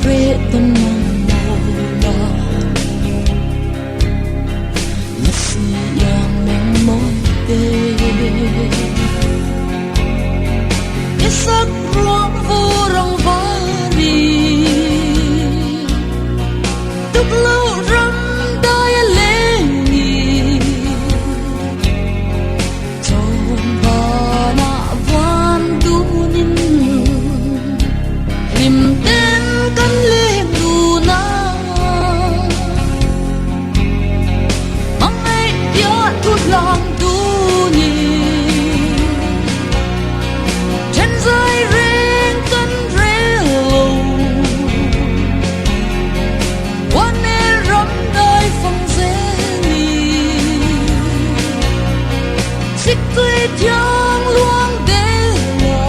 rễ tân mong màu đỏ masih yang memonte isak ruang vorong vari tuk lâu ram dai lengi trong bana van dunin lim ten kan lem du na mangai ya tu lang du ni chen zai ren kan relo wan ne ram dai phong ze ni sik tui tiang luang de la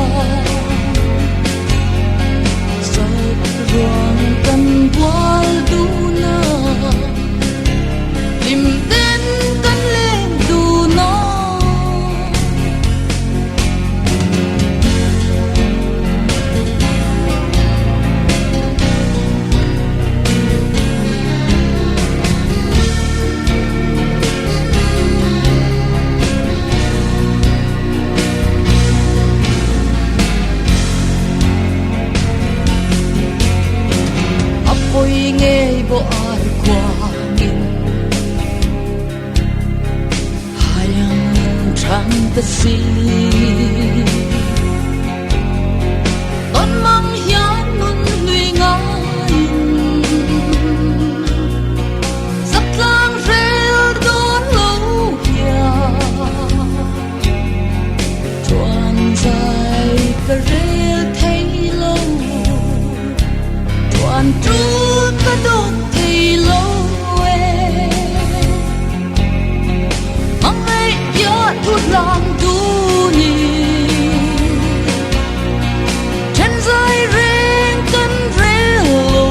ruang kan bual du na lim ten kan lem du na apoi nge bo ar kwangin hayang trăng ta si ton mang hian nun nui ngain sắp lang rel đón lâu ya chuan dài ta rel thấy lâu chuan tru ta đốt thấy lâu mang ai ya thút lòng du ni chân dài ren căn relo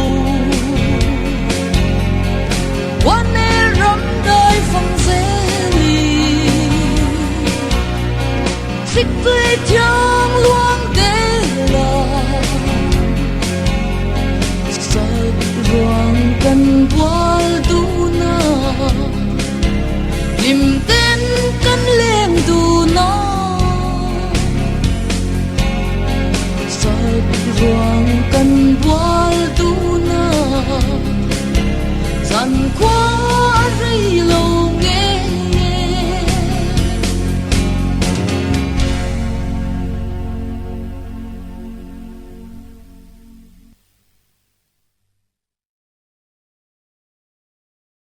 quan e ram đai phong ze ni sik tui tiang luang de la ruang kan bual